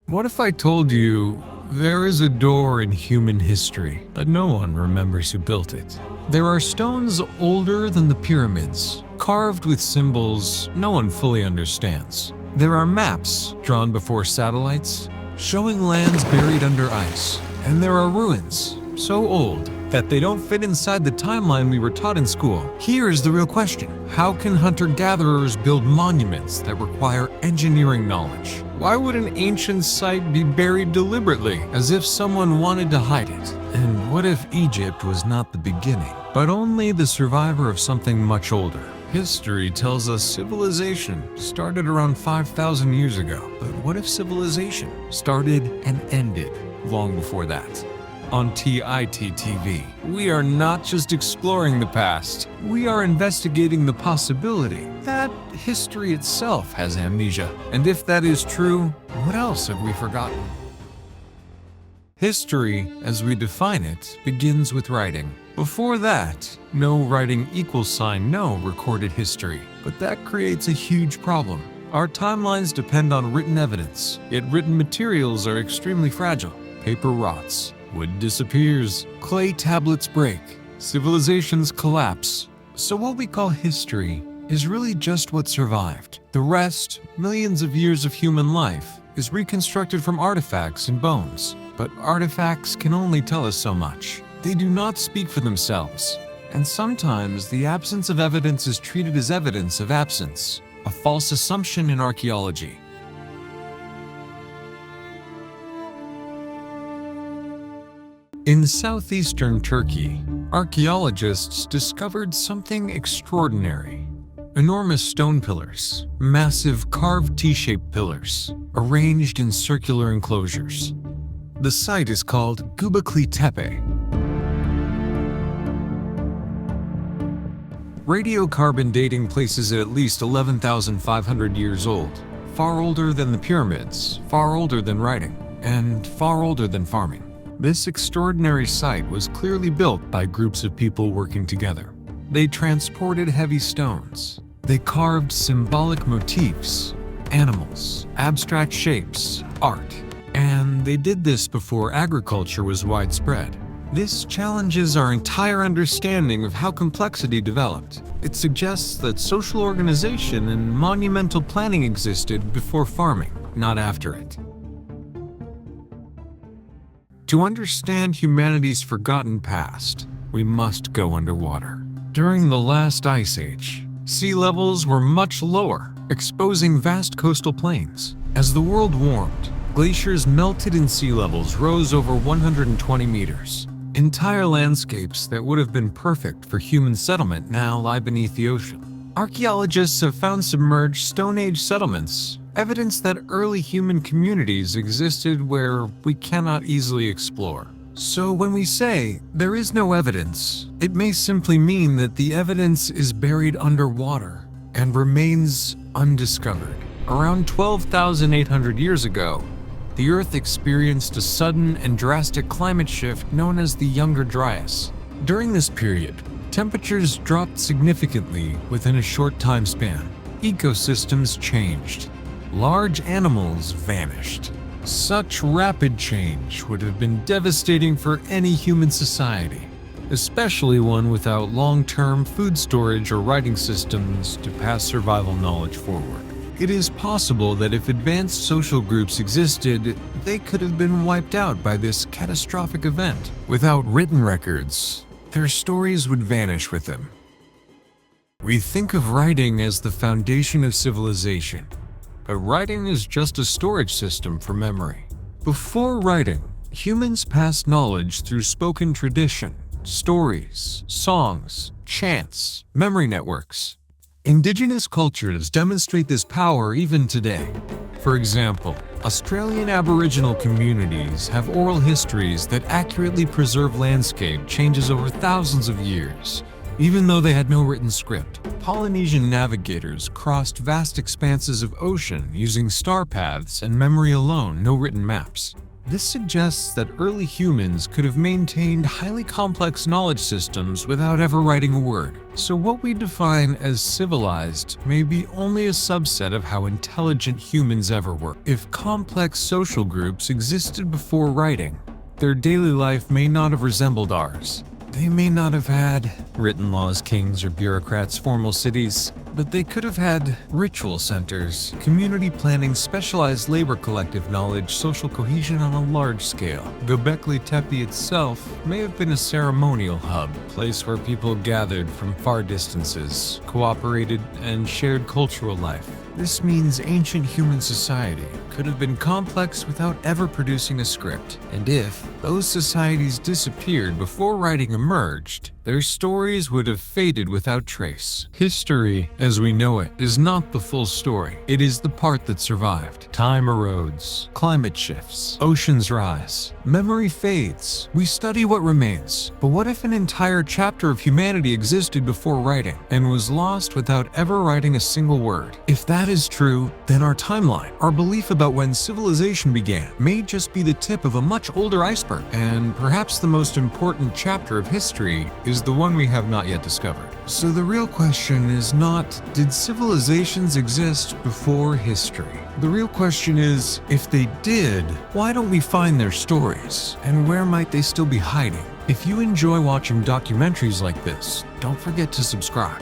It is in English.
What if I told you there is a door in human history, but no one remembers who built it? There are stones older than the pyramids, carved with symbols no one fully understands. There are maps drawn before satellites, showing lands buried under ice. And there are ruins so old that they don't fit inside the timeline we were taught in school. Here is the real question. How can hunter-gatherers build monuments that require engineering knowledge? Why would an ancient site be buried deliberately, as if someone wanted to hide it? And what if Egypt was not the beginning, but only the survivor of something much older? History tells us civilization started around 5,000 years ago. But what if civilization started and ended long before that? On TIT-TV, we are not just exploring the past, we are investigating the possibility that history itself has amnesia. And if that is true, what else have we forgotten? History, as we define it, begins with writing. Before that, no writing =no recorded history. But that creates a huge problem. Our timelines depend on written evidence, yet written materials are extremely fragile. Paper rots. Wood disappears, clay tablets break, civilizations collapse. So what we call history is really just what survived. The rest, millions of years of human life, is reconstructed from artifacts and bones. But artifacts can only tell us so much. They do not speak for themselves. And sometimes the absence of evidence is treated as evidence of absence, a false assumption in archaeology. In southeastern Turkey, archaeologists discovered something extraordinary. Enormous stone pillars, massive carved T-shaped pillars, arranged in circular enclosures. The site is called Göbekli Tepe. Radiocarbon dating places it at least 11,500 years old, far older than the pyramids, far older than writing, and far older than farming. This extraordinary site was clearly built by groups of people working together. They transported heavy stones. They carved symbolic motifs, animals, abstract shapes, art. And they did this before agriculture was widespread. This challenges our entire understanding of how complexity developed. It suggests that social organization and monumental planning existed before farming, not after it. To understand humanity's forgotten past, we must go underwater. During the last ice age, sea levels were much lower, exposing vast coastal plains. As the world warmed, glaciers melted and sea levels rose over 120 meters. Entire landscapes that would have been perfect for human settlement now lie beneath the ocean. Archaeologists have found submerged Stone Age settlements, evidence that early human communities existed where we cannot easily explore. So when we say there is no evidence, it may simply mean that the evidence is buried underwater and remains undiscovered. Around 12,800 years ago, the Earth experienced a sudden and drastic climate shift known as the Younger Dryas. During this period, temperatures dropped significantly within a short time span. Ecosystems changed. Large animals vanished. Such rapid change would have been devastating for any human society, especially one without long-term food storage or writing systems to pass survival knowledge forward. It is possible that if advanced social groups existed, they could have been wiped out by this catastrophic event. Without written records, their stories would vanish with them. We think of writing as the foundation of civilization, but writing is just a storage system for memory. Before writing, humans passed knowledge through spoken tradition, stories, songs, chants, memory networks. Indigenous cultures demonstrate this power even today. For example, Australian Aboriginal communities have oral histories that accurately preserve landscape changes over thousands of years, even though they had no written script. Polynesian navigators crossed vast expanses of ocean using star paths and memory alone, no written maps. This suggests that early humans could have maintained highly complex knowledge systems without ever writing a word. So what we define as civilized may be only a subset of how intelligent humans ever were. If complex social groups existed before writing, their daily life may not have resembled ours. They may not have had written laws, kings, or bureaucrats, formal cities, but they could have had ritual centers, community planning, specialized labor, collective knowledge, social cohesion on a large scale. Göbekli Tepe itself may have been a ceremonial hub, a place where people gathered from far distances, cooperated, and shared cultural life. This means ancient human society could have been complex without ever producing a script. And if those societies disappeared before writing emerged, their stories would have faded without trace. History, as we know it, is not the full story. It is the part that survived. Time erodes, climate shifts, oceans rise, memory fades. We study what remains. But what if an entire chapter of humanity existed before writing and was lost without ever writing a single word? If that is true, then our timeline, our belief about when civilization began, may just be the tip of a much older iceberg. And perhaps the most important chapter of history is the one we have not yet discovered. So the real question is not, did civilizations exist before history? The real question is, if they did, why don't we find their stories? And where might they still be hiding? If you enjoy watching documentaries like this, don't forget to subscribe.